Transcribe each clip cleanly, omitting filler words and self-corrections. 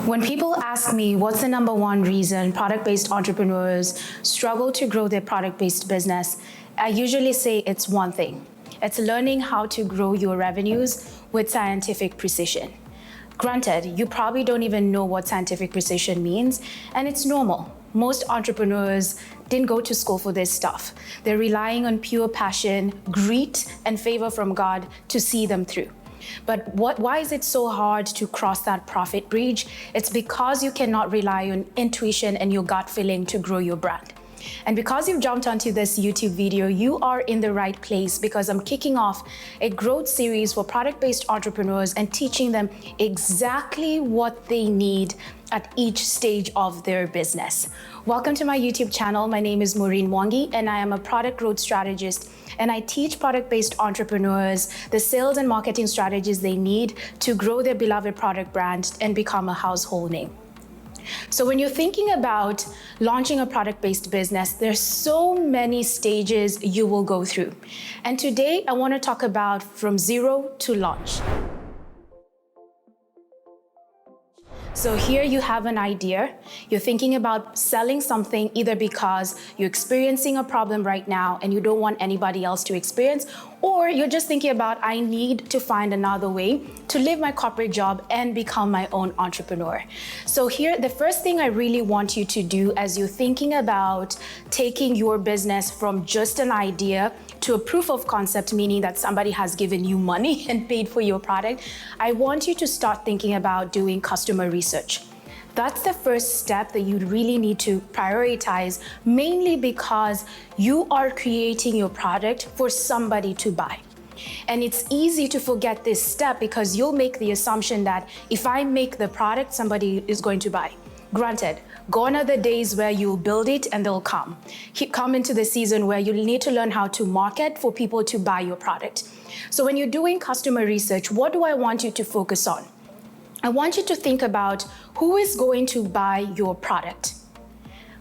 When people ask me what's the number one reason product-based entrepreneurs struggle to grow their product-based business, I usually say it's one thing. It's learning how to grow your revenues with scientific precision. Granted, you probably don't even know what scientific precision means, and it's normal. Most entrepreneurs didn't go to school for this stuff. They're relying on pure passion, grit, and favor from God to see them through. But why is it so hard to cross that profit bridge? It's because you cannot rely on intuition and your gut feeling to grow your brand. And because you've jumped onto this YouTube video, you are in the right place because I'm kicking off a growth series for product-based entrepreneurs and teaching them exactly what they need at each stage of their business. Welcome to my YouTube channel. My name is Maureen Mwangi and I am a product growth strategist, and I teach product-based entrepreneurs the sales and marketing strategies they need to grow their beloved product brand and become a household name. So when you're thinking about launching a product-based business, there's so many stages you will go through. And today I want to talk about from zero to launch. So here you have an idea. You're thinking about selling something either because you're experiencing a problem right now and you don't want anybody else to experience, or you're just thinking about, I need to find another way to leave my corporate job and become my own entrepreneur. So here, the first thing I really want you to do as you're thinking about taking your business from just an idea to a proof of concept, meaning that somebody has given you money and paid for your product, I want you to start thinking about doing customer research. That's the first step that you really need to prioritize, mainly because you are creating your product for somebody to buy. And it's easy to forget this step because you'll make the assumption that if I make the product, somebody is going to buy. Granted, gone are the days where you'll build it and they'll come. Come into the season where you'll need to learn how to market for people to buy your product. So when you're doing customer research, what do I want you to focus on? I want you to think about who is going to buy your product.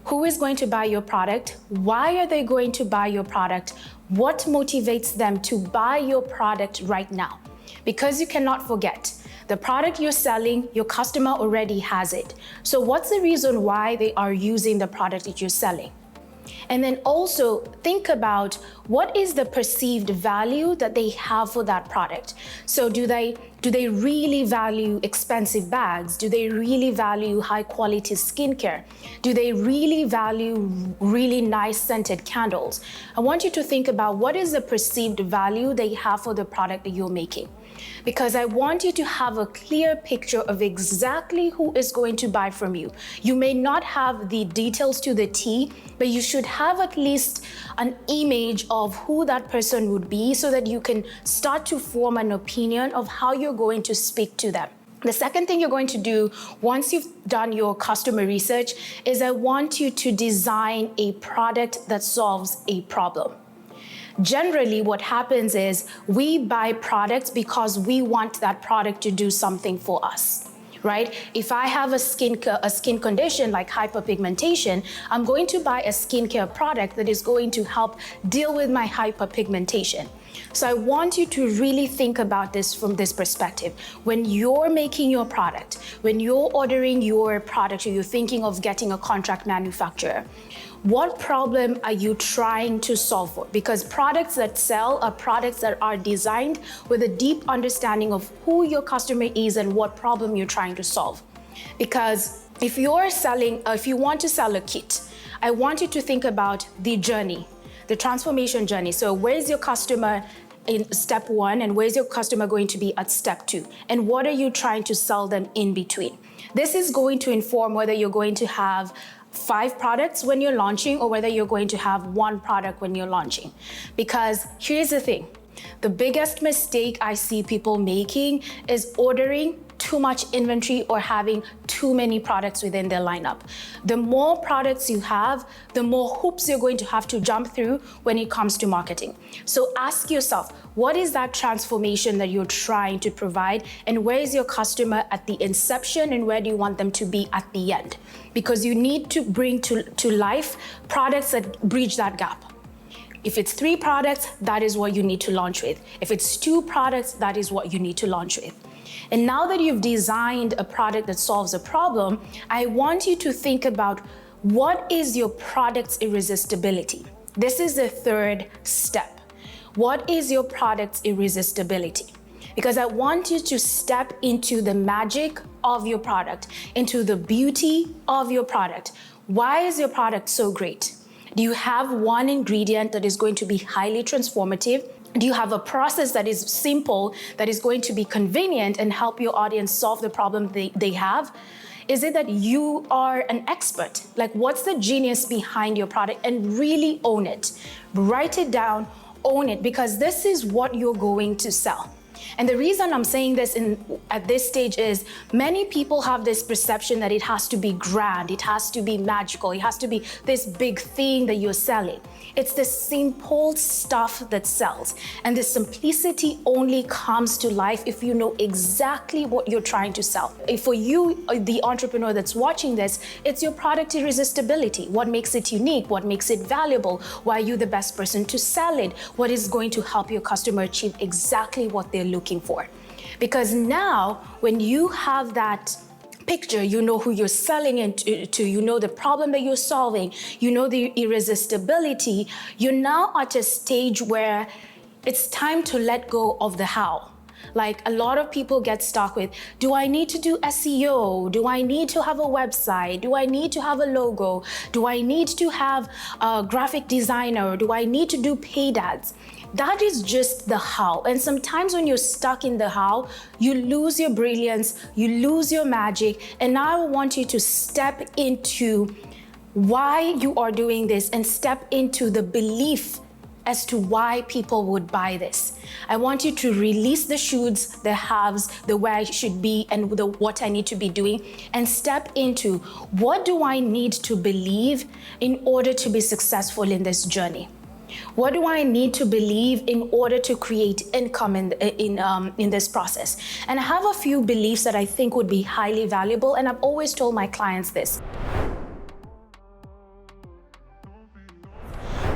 Who is going to buy your product? Why are they going to buy your product? What motivates them to buy your product right now? Because you cannot forget, the product you're selling, your customer already has it. So what's the reason why they are using the product that you're selling? And then also think about what is the perceived value that they have for that product. So do they really value expensive bags? Do they really value high quality skincare? Do they really value really nice scented candles? I want you to think about what is the perceived value they have for the product that you're making. Because I want you to have a clear picture of exactly who is going to buy from you. You may not have the details to the T, but you should have at least an image of who that person would be so that you can start to form an opinion of how you're going to speak to them. The second thing you're going to do once you've done your customer research is I want you to design a product that solves a problem. Generally, what happens is we buy products because we want that product to do something for us, right? If I have a skin condition like hyperpigmentation, I'm going to buy a skincare product that is going to help deal with my hyperpigmentation. So I want you to really think about this from this perspective. When you're making your product, when you're ordering your product, or you're thinking of getting a contract manufacturer, what problem are you trying to solve for? Because products that sell are products that are designed with a deep understanding of who your customer is and what problem you're trying to solve. Because if you want to sell a kit, I want you to think about the journey, the transformation journey. So where's your customer in step one and where's your customer going to be at step two? And what are you trying to sell them in between? This is going to inform whether you're going to have 5 products when you're launching or whether you're going to have 1 product when you're launching. Because here's the thing, the biggest mistake I see people making is ordering too much inventory or having too many products within their lineup. The more products you have, the more hoops you're going to have to jump through when it comes to marketing. So ask yourself, what is that transformation that you're trying to provide, and where is your customer at the inception and where do you want them to be at the end? Because you need to bring to life products that bridge that gap. If it's 3 products, that is what you need to launch with. If it's 2 products, that is what you need to launch with. And now that you've designed a product that solves a problem, I want you to think about what is your product's irresistibility. This is the third step. What is your product's irresistibility? Because I want you to step into the magic of your product, into the beauty of your product. Why is your product so great? Do you have one ingredient that is going to be highly transformative? Do you have a process that is simple, that is going to be convenient and help your audience solve the problem they have? Is it that you are an expert? Like, what's the genius behind your product? And really own it. Write it down, own it, because this is what you're going to sell. And the reason I'm saying this at this stage is many people have this perception that it has to be grand, it has to be magical, it has to be this big thing that you're selling. It's the simple stuff that sells. And the simplicity only comes to life if you know exactly what you're trying to sell. For you, the entrepreneur that's watching this, it's your product irresistibility. What makes it unique? What makes it valuable? Why are you the best person to sell it? What is going to help your customer achieve exactly what they're looking for? Because now, when you have that picture, you know who you're selling it to, you know the problem that you're solving, you know the irresistibility, you're now at a stage where it's time to let go of the how. Like, a lot of people get stuck with, do I need to do SEO? Do I need to have a website? Do I need to have a logo? Do I need to have a graphic designer? Do I need to do paid ads? That is just the how. And sometimes when you're stuck in the how, you lose your brilliance, you lose your magic. And now I want you to step into why you are doing this and step into the belief as to why people would buy this. I want you to release the shoulds, the haves, the where I should be and the what I need to be doing, and step into what do I need to believe in order to be successful in this journey? What do I need to believe in order to create income in this process? And I have a few beliefs that I think would be highly valuable, and I've always told my clients this.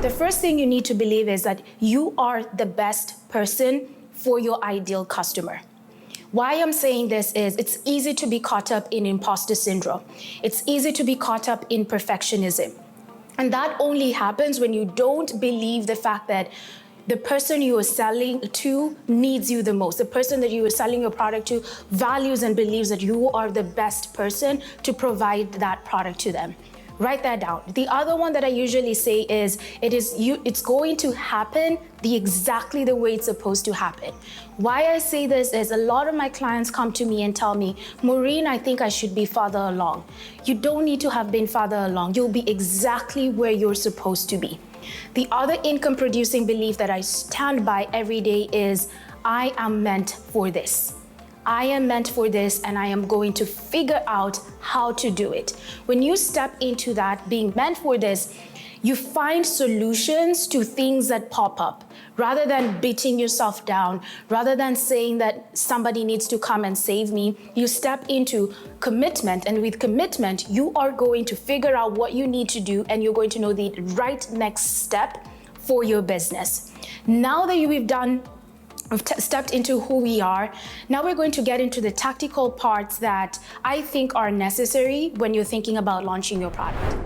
The first thing you need to believe is that you are the best person for your ideal customer. Why I'm saying this is it's easy to be caught up in imposter syndrome. It's easy to be caught up in perfectionism. And that only happens when you don't believe the fact that the person you are selling to needs you the most. The person that you are selling your product to values and believes that you are the best person to provide that product to them. Write that down. The other one that I usually say is it's going to happen exactly the way it's supposed to happen. Why I say this is a lot of my clients come to me and tell me, Maureen, I think I should be farther along. You don't need to have been farther along. You'll be exactly where you're supposed to be. The other income producing belief that I stand by every day is I am meant for this. I am meant for this, and I am going to figure out how to do it. When you step into that being meant for this, you find solutions to things that pop up. Rather than beating yourself down, rather than saying that somebody needs to come and save me, you step into commitment. And with commitment, you are going to figure out what you need to do, and you're going to know the right next step for your business. Now that we've stepped into who we are, now we're going to get into the tactical parts that I think are necessary when you're thinking about launching your product.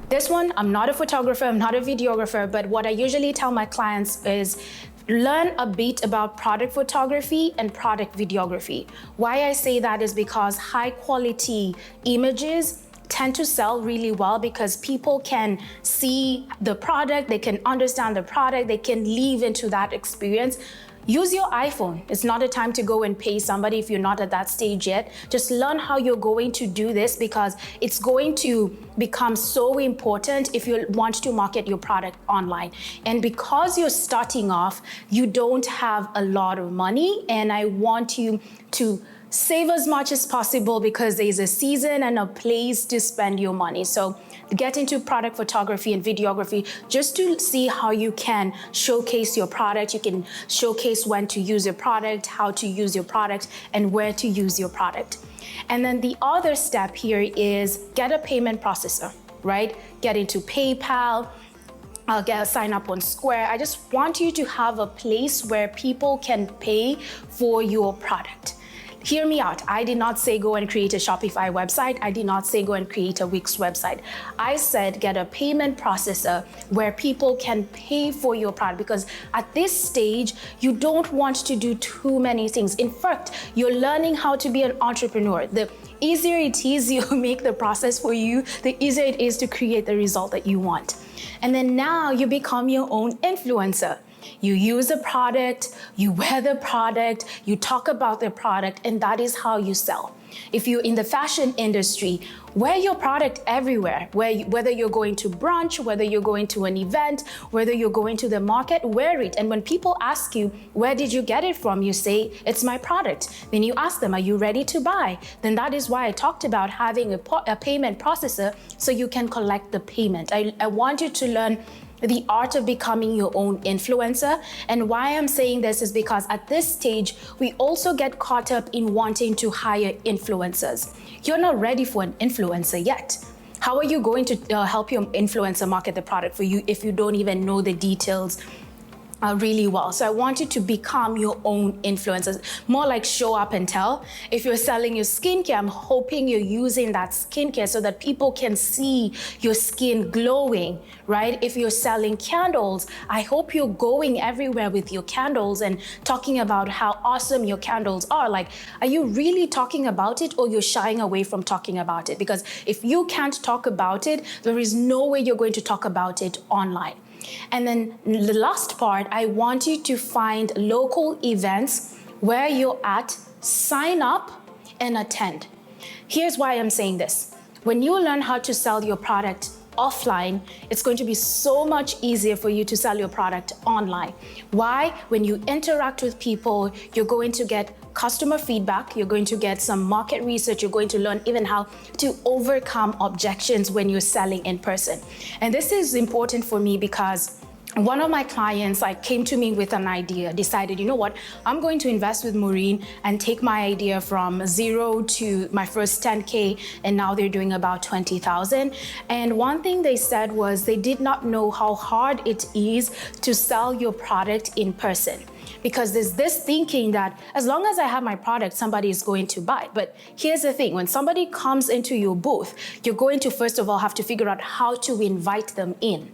This one, I'm not a photographer, I'm not a videographer, but what I usually tell my clients is learn a bit about product photography and product videography. Why I say that is because high quality images tend to sell really well because people can see the product, they can understand the product, they can live into that experience. Use your iPhone. It's not a time to go and pay somebody if you're not at that stage yet. Just learn how you're going to do this because it's going to become so important if you want to market your product online. And because you're starting off, you don't have a lot of money, and I want you to save as much as possible because there's a season and a place to spend your money. So get into product photography and videography just to see how you can showcase your product. You can showcase when to use your product, how to use your product, and where to use your product. And then the other step here is get a payment processor, right? Get into PayPal, sign up on Square. I just want you to have a place where people can pay for your product. Hear me out. I did not say go and create a Shopify website. I did not say go and create a Wix website. I said get a payment processor where people can pay for your product, because at this stage, you don't want to do too many things. In fact, you're learning how to be an entrepreneur. The easier it is you make the process for you, the easier it is to create the result that you want. And then now you become your own influencer. You use a product, you wear the product, you talk about the product, and that is how you sell. If you're in the fashion industry, wear your product everywhere. Whether you're going to brunch, whether you're going to an event, whether you're going to the market, wear it. And when people ask you, where did you get it from? You say, it's my product. Then you ask them, are you ready to buy? Then that is why I talked about having a payment processor so you can collect the payment. I want you to learn the art of becoming your own influencer. And why I'm saying this is because at this stage, we also get caught up in wanting to hire influencers. You're not ready for an influencer yet. How are you going to help your influencer market the product for you if you don't even know the details really well? So I want you to become your own influencers, more like show up and tell. If you're selling your skincare, I'm hoping you're using that skincare so that people can see your skin glowing, right? If you're selling candles, I hope you're going everywhere with your candles and talking about how awesome your candles are. Like, are you really talking about it, or you're shying away from talking about it? Because if you can't talk about it, there is no way you're going to talk about it online. And then the last part, I want you to find local events where you're at, sign up and attend. Here's why I'm saying this. When you learn how to sell your product offline, it's going to be so much easier for you to sell your product online. Why? When you interact with people, you're going to get customer feedback, you're going to get some market research, you're going to learn even how to overcome objections when you're selling in person. And this is important for me because one of my clients came to me with an idea, decided, you know what, I'm going to invest with Maureen and take my idea from zero to my first 10K, and now they're doing about 20,000. And one thing they said was they did not know how hard it is to sell your product in person. Because there's this thinking that as long as I have my product, somebody is going to buy. But here's the thing, when somebody comes into your booth, you're going to first of all have to figure out how to invite them in.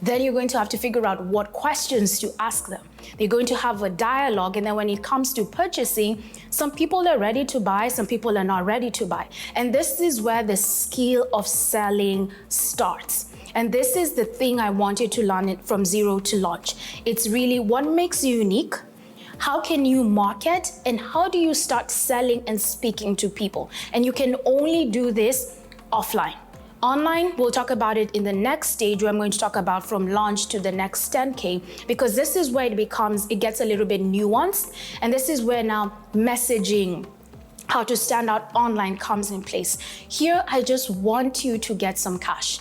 Then you're going to have to figure out what questions to ask them. They're going to have a dialogue, and then when it comes to purchasing, some people are ready to buy, some people are not ready to buy. And this is where the skill of selling starts. And this is the thing I want you to learn it from zero to launch. It's really what makes you unique, how can you market, and how do you start selling and speaking to people? And you can only do this offline. Online, we'll talk about it in the next stage, where I'm going to talk about from launch to the next 10K, because this is where it gets a little bit nuanced. And this is where now messaging, how to stand out online comes in place. Here, I just want you to get some cash.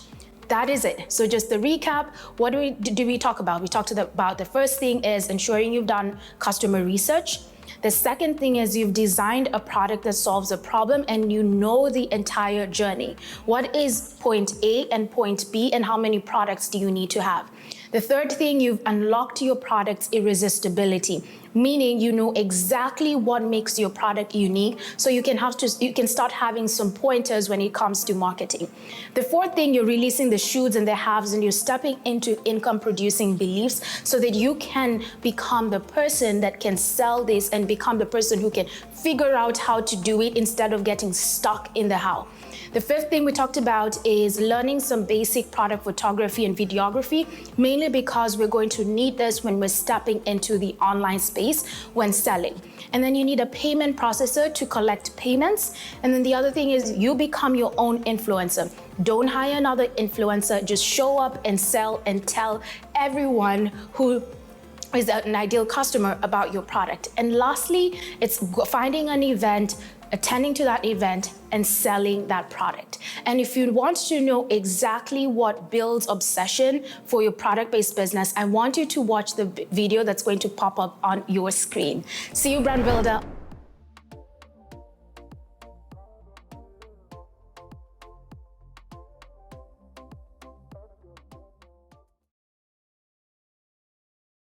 That is it. So just the recap, what do we talk about? We talked about the first thing is ensuring you've done customer research. The second thing is you've designed a product that solves a problem and you know the entire journey. What is point A and point B, and how many products do you need to have? The third thing, you've unlocked your product's irresistibility, meaning you know exactly what makes your product unique, so you can start having some pointers when it comes to marketing. The fourth thing, you're releasing the shoulds and the haves, and you're stepping into income producing beliefs so that you can become the person that can sell this and become the person who can figure out how to do it instead of getting stuck in the how. The fifth thing we talked about is learning some basic product photography and videography, mainly because we're going to need this when we're stepping into the online space when selling. And then you need a payment processor to collect payments. And then the other thing is you become your own influencer. Don't hire another influencer, just show up and sell and tell everyone who is an ideal customer about your product. And lastly, it's finding an event, attending to that event, and selling that product. And if you want to know exactly what builds obsession for your product-based business, I want you to watch the video that's going to pop up on your screen. See you, brand builder.